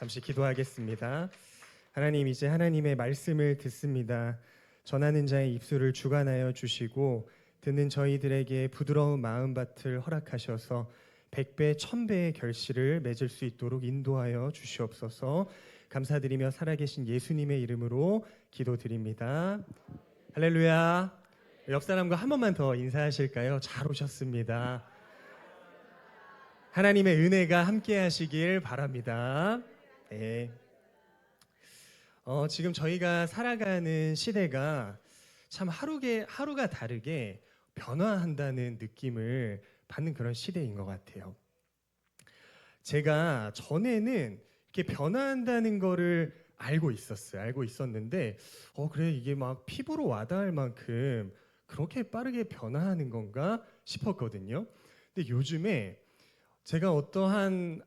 잠시 기도하겠습니다. 하나님, 이제 하나님의 말씀을 듣습니다. 전하는 자의 입술을 주관하여 주시고 듣는 저희들에게 부드러운 마음밭을 허락하셔서 100배, 1000배의 결실을 맺을 수 있도록 인도하여 주시옵소서. 감사드리며 살아계신 예수님의 이름으로 기도드립니다. 할렐루야. 옆 사람과 한 번만 더 인사하실까요? 잘 오셨습니다. 하나님의 은혜가 함께 하시길 바랍니다. 네. 지금 저희가 살아가는 시대가 참 하루가 다르게 변화한다는 느낌을 받는 그런 시대인 것 같아요. 제가 전에는 이렇게 변화한다는 거를 알고 있었는데, 그래, 이게 막 피부로 와닿을 만큼 그렇게 빠르게 변화하는 건가 싶었거든요. 근데 요즘에 제가 어떠한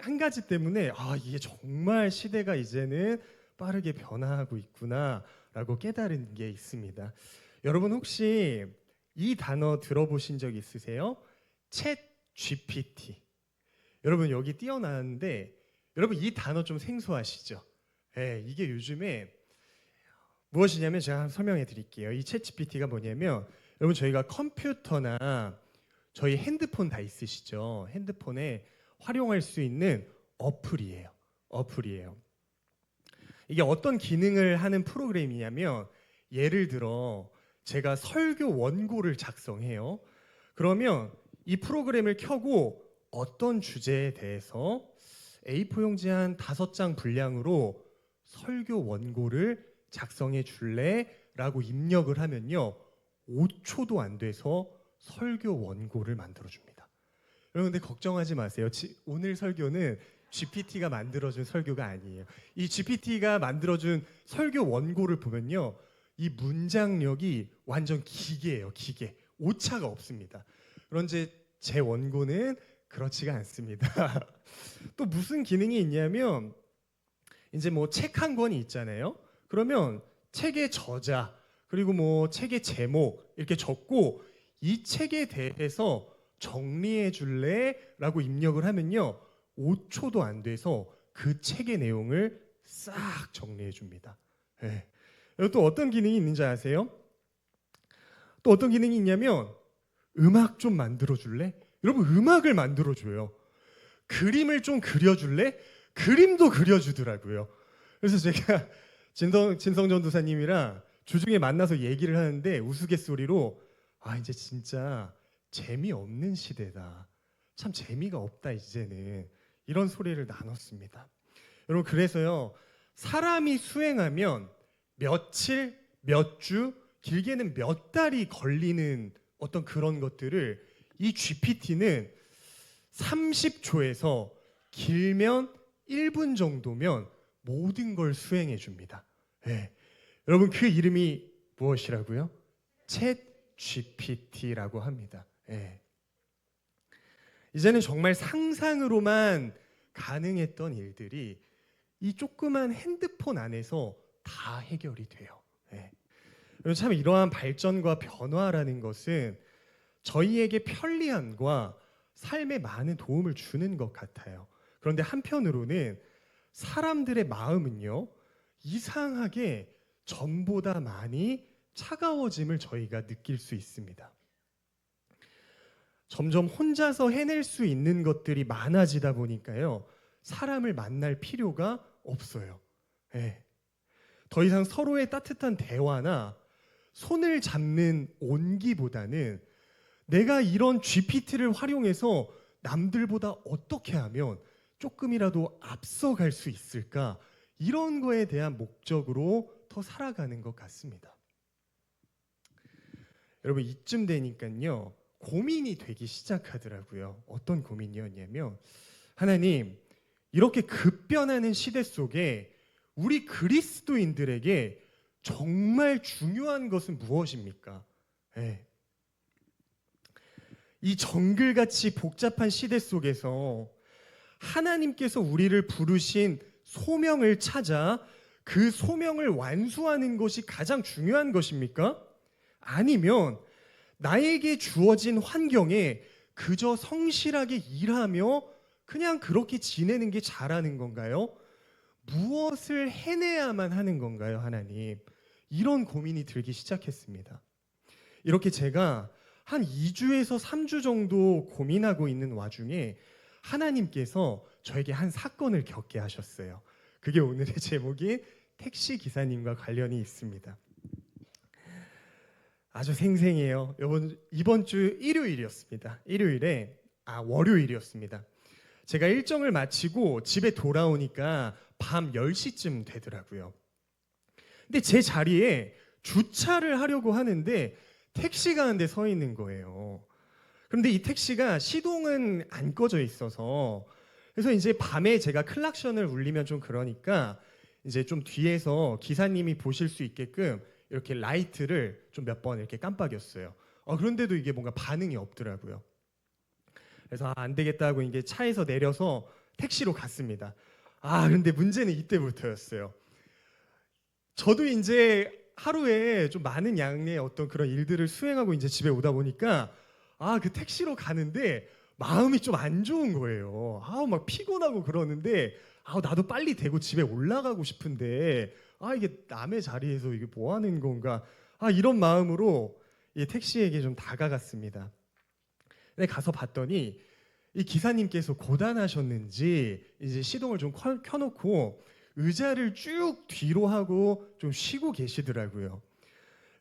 한 가지 때문에 이게 정말 시대가 이제는 빠르게 변화하고 있구나라고 깨달은 게 있습니다. 여러분 혹시 이 단어 들어보신 적 있으세요? 챗 GPT. 여러분 여기 띄어놨는데 여러분 이 단어 좀 생소하시죠? 네, 이게 요즘에 무엇이냐면 제가 한번 설명해 드릴게요. 이 챗 GPT가 뭐냐면 여러분 저희가 컴퓨터나 저희 핸드폰 다 있으시죠? 핸드폰에 활용할 수 있는 어플이에요. 이게 어떤 기능을 하는 프로그램이냐면 예를 들어 제가 설교 원고를 작성해요. 그러면 이 프로그램을 켜고 어떤 주제에 대해서 A4 용지 한 5장 분량으로 설교 원고를 작성해 줄래? 라고 입력을 하면요 5초도 안 돼서 설교 원고를 만들어줍니다. 여러분 근데 걱정하지 마세요. 오늘 설교는 GPT가 만들어준 설교가 아니에요. 이 GPT가 만들어준 설교 원고를 보면요 이 문장력이 완전 기계예요. 기계. 오차가 없습니다. 그런데 제 원고는 그렇지가 않습니다. 또 무슨 기능이 있냐면 이제 뭐 책 한 권이 있잖아요. 그러면 책의 저자 그리고 뭐 책의 제목 이렇게 적고 이 책에 대해서 정리해 줄래? 라고 입력을 하면요 5초도 안 돼서 그 책의 내용을 싹 정리해 줍니다. 네. 또 어떤 기능이 있는지 아세요? 또 어떤 기능이 있냐면 음악 좀 만들어 줄래? 여러분 음악을 만들어 줘요. 그림을 좀 그려 줄래? 그림도 그려 주더라고요. 그래서 제가 진성 전도사님이랑 주중에 만나서 얘기를 하는데 우스갯소리로 이제 진짜 재미없는 시대다. 참 재미가 없다 이제는. 이런 소리를 나눴습니다. 여러분 그래서요. 사람이 수행하면 며칠, 몇 주, 길게는 몇 달이 걸리는 어떤 그런 것들을 이 GPT는 30초에서 길면 1분 정도면 모든 걸 수행해 줍니다. 네. 여러분 그 이름이 무엇이라고요? 챗 GPT라고 합니다. 네. 이제는 정말 상상으로만 가능했던 일들이 이 조그만 핸드폰 안에서 다 해결이 돼요. 네. 참 이러한 발전과 변화라는 것은 저희에게 편리함과 삶에 많은 도움을 주는 것 같아요. 그런데 한편으로는 사람들의 마음은요 이상하게 전보다 많이 차가워짐을 저희가 느낄 수 있습니다. 점점 혼자서 해낼 수 있는 것들이 많아지다 보니까요 사람을 만날 필요가 없어요. 네. 더 이상 서로의 따뜻한 대화나 손을 잡는 온기보다는 내가 이런 GPT를 활용해서 남들보다 어떻게 하면 조금이라도 앞서갈 수 있을까? 이런 거에 대한 목적으로 더 살아가는 것 같습니다. 여러분 이쯤 되니까요 고민이 되기 시작하더라고요. 어떤 고민이었냐면 하나님 이렇게 급변하는 시대 속에 우리 그리스도인들에게 정말 중요한 것은 무엇입니까? 네. 이 정글같이 복잡한 시대 속에서 하나님께서 우리를 부르신 소명을 찾아 그 소명을 완수하는 것이 가장 중요한 것입니까? 아니면 나에게 주어진 환경에 그저 성실하게 일하며 그냥 그렇게 지내는 게 잘하는 건가요? 무엇을 해내야만 하는 건가요, 하나님? 이런 고민이 들기 시작했습니다. 이렇게 제가 한 2주에서 3주 정도 고민하고 있는 와중에 하나님께서 저에게 한 사건을 겪게 하셨어요. 그게 오늘의 제목인 택시 기사님과 관련이 있습니다. 아주 생생해요. 이번 주 일요일이었습니다. 월요일이었습니다. 제가 일정을 마치고 집에 돌아오니까 밤 10시쯤 되더라고요. 근데 제 자리에 주차를 하려고 하는데 택시가 한 대 서 있는 거예요. 그런데 이 택시가 시동은 안 꺼져 있어서, 그래서 이제 밤에 제가 클락션을 울리면 좀 그러니까 이제 좀 뒤에서 기사님이 보실 수 있게끔 이렇게 라이트를 좀 몇 번 이렇게 깜빡였어요. 그런데도 이게 뭔가 반응이 없더라고요. 그래서 안 되겠다 하고 이게 차에서 내려서 택시로 갔습니다. 근데 문제는 이때부터였어요. 저도 이제 하루에 좀 많은 양의 어떤 그런 일들을 수행하고 이제 집에 오다 보니까 그 택시로 가는데 마음이 좀 안 좋은 거예요. 막 피곤하고 그러는데 나도 빨리 대고 집에 올라가고 싶은데 이게 남의 자리에서 이게 뭐 하는 건가? 이런 마음으로 이 택시에게 좀 다가갔습니다. 근데 가서 봤더니 이 기사님께서 고단하셨는지 이제 시동을 좀 켜놓고 의자를 쭉 뒤로 하고 좀 쉬고 계시더라고요.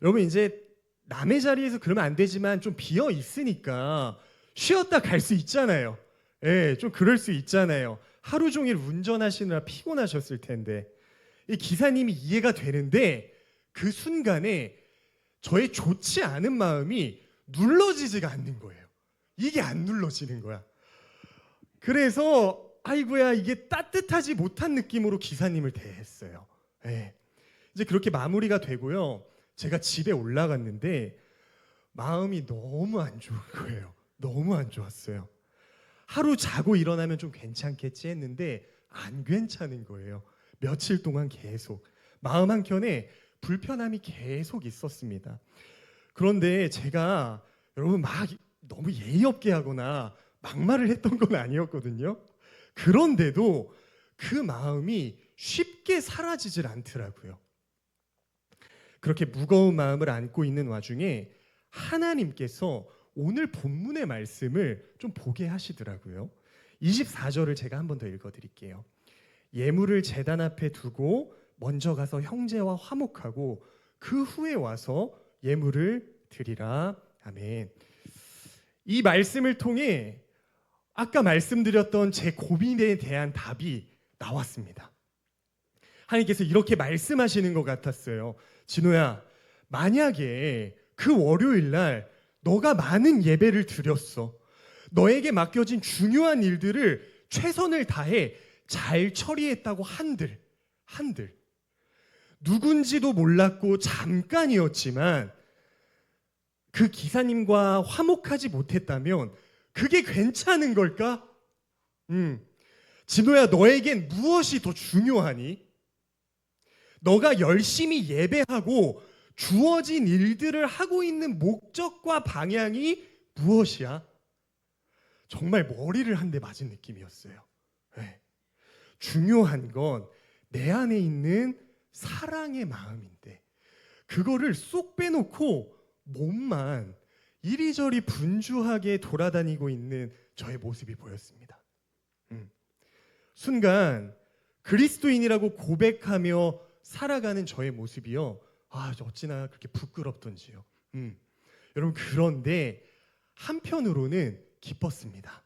여러분, 이제 남의 자리에서 그러면 안 되지만 좀 비어 있으니까 쉬었다 갈 수 있잖아요. 예, 좀 그럴 수 있잖아요. 하루 종일 운전하시느라 피곤하셨을 텐데. 이 기사님이 이해가 되는데 그 순간에 저의 좋지 않은 마음이 눌러지지가 않는 거예요. 이게 안 눌러지는 거야. 그래서 아이고야, 이게 따뜻하지 못한 느낌으로 기사님을 대했어요. 예. 이제 그렇게 마무리가 되고요. 제가 집에 올라갔는데 마음이 너무 안 좋은 거예요. 너무 안 좋았어요. 하루 자고 일어나면 좀 괜찮겠지 했는데 안 괜찮은 거예요. 며칠 동안 계속 마음 한켠에 불편함이 계속 있었습니다. 그런데 제가 여러분 막 너무 예의 없게 하거나 막말을 했던 건 아니었거든요. 그런데도 그 마음이 쉽게 사라지질 않더라고요. 그렇게 무거운 마음을 안고 있는 와중에 하나님께서 오늘 본문의 말씀을 좀 보게 하시더라고요. 24절을 제가 한 번 더 읽어드릴게요. 예물을 제단 앞에 두고 먼저 가서 형제와 화목하고 그 후에 와서 예물을 드리라. 아멘. 이 말씀을 통해 아까 말씀드렸던 제 고민에 대한 답이 나왔습니다. 하나님께서 이렇게 말씀하시는 것 같았어요. 진호야, 만약에 그 월요일 날 너가 많은 예배를 드렸어. 너에게 맡겨진 중요한 일들을 최선을 다해 잘 처리했다고 한들 누군지도 몰랐고 잠깐이었지만 그 기사님과 화목하지 못했다면 그게 괜찮은 걸까? 진호야, 너에겐 무엇이 더 중요하니? 너가 열심히 예배하고 주어진 일들을 하고 있는 목적과 방향이 무엇이야? 정말 머리를 한 대 맞은 느낌이었어요. 네. 중요한 건 내 안에 있는 사랑의 마음인데 그거를 쏙 빼놓고 몸만 이리저리 분주하게 돌아다니고 있는 저의 모습이 보였습니다. 순간 그리스도인이라고 고백하며 살아가는 저의 모습이요, 어찌나 그렇게 부끄럽던지요. 여러분, 그런데 한편으로는 기뻤습니다.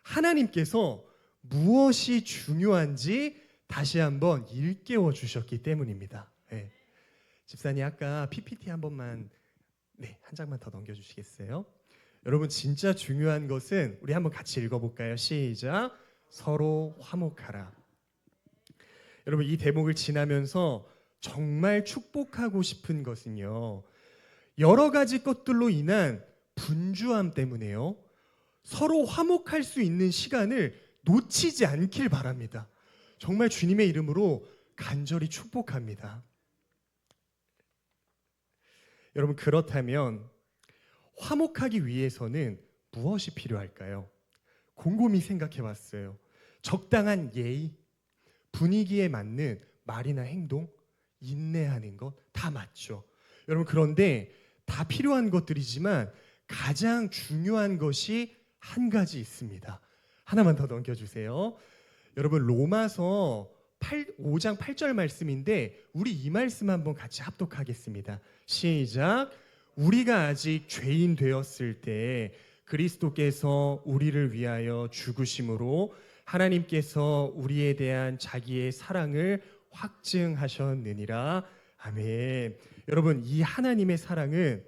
하나님께서 무엇이 중요한지 다시 한번 일깨워 주셨기 때문입니다. 네. 집사님, 아까 PPT 한 번만, 한 장만 더 넘겨주시겠어요? 여러분, 진짜 중요한 것은 우리 한번 같이 읽어볼까요? 시작. 서로 화목하라. 여러분, 이 대목을 지나면서 정말 축복하고 싶은 것은요, 여러 가지 것들로 인한 분주함 때문에요, 서로 화목할 수 있는 시간을 놓치지 않길 바랍니다. 정말 주님의 이름으로 간절히 축복합니다. 여러분, 그렇다면 화목하기 위해서는 무엇이 필요할까요? 곰곰이 생각해 봤어요. 적당한 예의, 분위기에 맞는 말이나 행동, 인내하는 것 다 맞죠. 여러분, 그런데 다 필요한 것들이지만 가장 중요한 것이 한 가지 있습니다. 하나만 더 넘겨주세요. 여러분, 로마서 5장 8절 말씀인데 우리 이 말씀 한번 같이 합독하겠습니다. 시작. 우리가 아직 죄인 되었을 때 그리스도께서 우리를 위하여 죽으심으로 하나님께서 우리에 대한 자기의 사랑을 확증하셨느니라. 아멘. 여러분, 이 하나님의 사랑은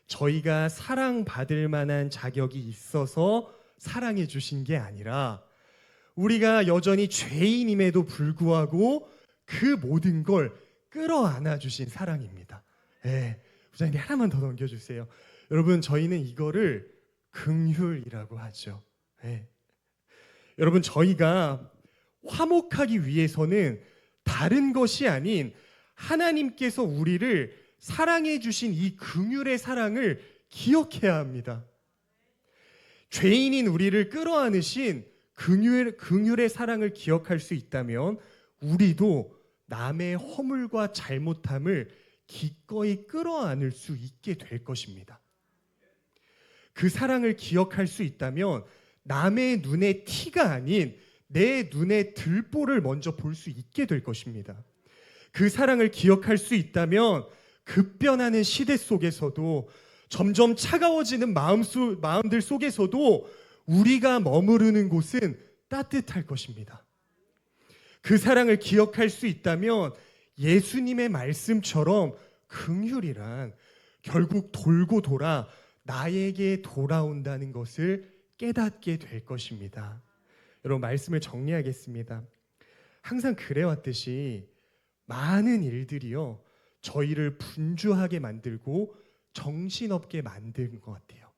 저희가 사랑받을 만한 자격이 있어서 사랑해 주신 게 아니라 우리가 여전히 죄인임에도 불구하고 그 모든 걸 끌어안아 주신 사랑입니다. 네, 부장님 하나만 더 넘겨주세요. 여러분, 저희는 이거를 긍휼이라고 하죠. 네. 여러분, 저희가 화목하기 위해서는 다른 것이 아닌 하나님께서 우리를 사랑해 주신 이 긍휼의 사랑을 기억해야 합니다. 죄인인 우리를 끌어안으신 긍휼의 사랑을 기억할 수 있다면 우리도 남의 허물과 잘못함을 기꺼이 끌어안을 수 있게 될 것입니다. 그 사랑을 기억할 수 있다면 남의 눈에 티가 아닌 내 눈에 들보를 먼저 볼 수 있게 될 것입니다. 그 사랑을 기억할 수 있다면 급변하는 시대 속에서도 점점 차가워지는 마음들 속에서도 우리가 머무르는 곳은 따뜻할 것입니다. 그 사랑을 기억할 수 있다면 예수님의 말씀처럼 긍휼이란 결국 돌고 돌아 나에게 돌아온다는 것을 깨닫게 될 것입니다. 여러분, 말씀을 정리하겠습니다. 항상 그래왔듯이 많은 일들이요 저희를 분주하게 만들고 정신없게 만든 것 같아요.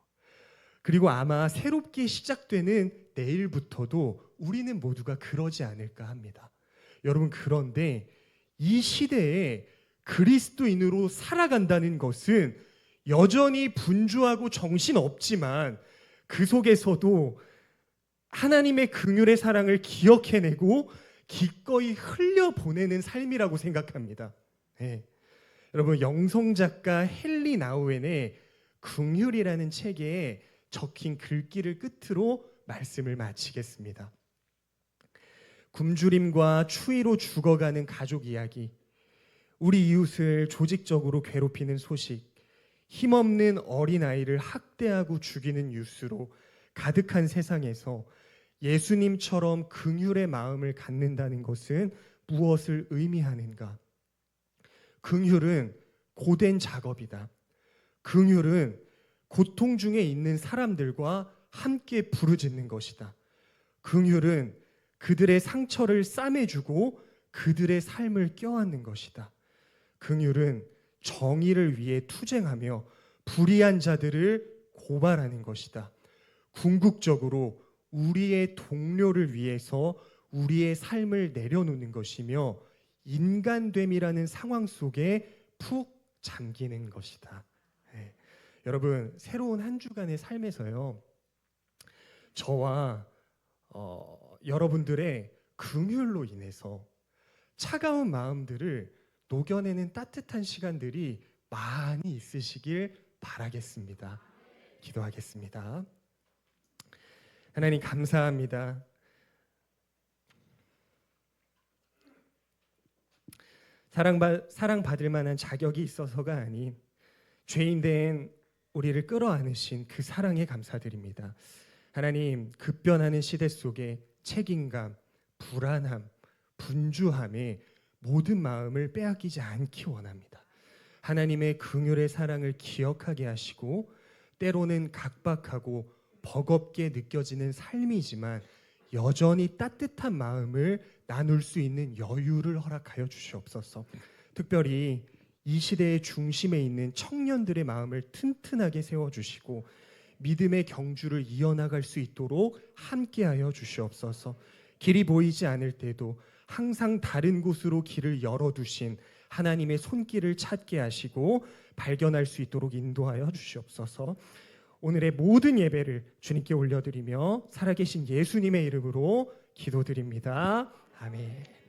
그리고 아마 새롭게 시작되는 내일부터도 우리는 모두가 그러지 않을까 합니다. 여러분, 그런데 이 시대에 그리스도인으로 살아간다는 것은 여전히 분주하고 정신없지만 그 속에서도 하나님의 긍휼의 사랑을 기억해내고 기꺼이 흘려보내는 삶이라고 생각합니다. 네. 여러분, 영성작가 헨리 나우엔의 긍휼이라는 책에 적힌 글귀를 끝으로 말씀을 마치겠습니다. 굶주림과 추위로 죽어가는 가족 이야기, 우리 이웃을 조직적으로 괴롭히는 소식, 힘없는 어린아이를 학대하고 죽이는 뉴스로 가득한 세상에서 예수님처럼 긍휼의 마음을 갖는다는 것은 무엇을 의미하는가? 긍휼은 고된 작업이다. 긍휼은 고통 중에 있는 사람들과 함께 부르짖는 것이다. 긍휼은 그들의 상처를 싸매주고 그들의 삶을 껴안는 것이다. 긍휼은 정의를 위해 투쟁하며 불의한 자들을 고발하는 것이다. 궁극적으로 우리의 동료를 위해서 우리의 삶을 내려놓는 것이며 인간됨이라는 상황 속에 푹 잠기는 것이다. 네. 여러분, 새로운 한 주간의 삶에서요 저와 여러분들의 긍휼로 인해서 차가운 마음들을 녹여내는 따뜻한 시간들이 많이 있으시길 바라겠습니다. 기도하겠습니다. 하나님, 감사합니다. 사랑받을 만한 자격이 있어서가 아닌 죄인된 우리를 끌어안으신 그 사랑에 감사드립니다. 하나님, 급변하는 시대 속에 책임감, 불안함, 분주함에 모든 마음을 빼앗기지 않기 원합니다. 하나님의 긍휼의 사랑을 기억하게 하시고 때로는 각박하고 버겁게 느껴지는 삶이지만 여전히 따뜻한 마음을 나눌 수 있는 여유를 허락하여 주시옵소서. 특별히 이 시대의 중심에 있는 청년들의 마음을 튼튼하게 세워주시고 믿음의 경주를 이어나갈 수 있도록 함께하여 주시옵소서. 길이 보이지 않을 때도 항상 다른 곳으로 길을 열어두신 하나님의 손길을 찾게 하시고 발견할 수 있도록 인도하여 주시옵소서. 오늘의 모든 예배를 주님께 올려드리며 살아계신 예수님의 이름으로 기도드립니다. 아멘.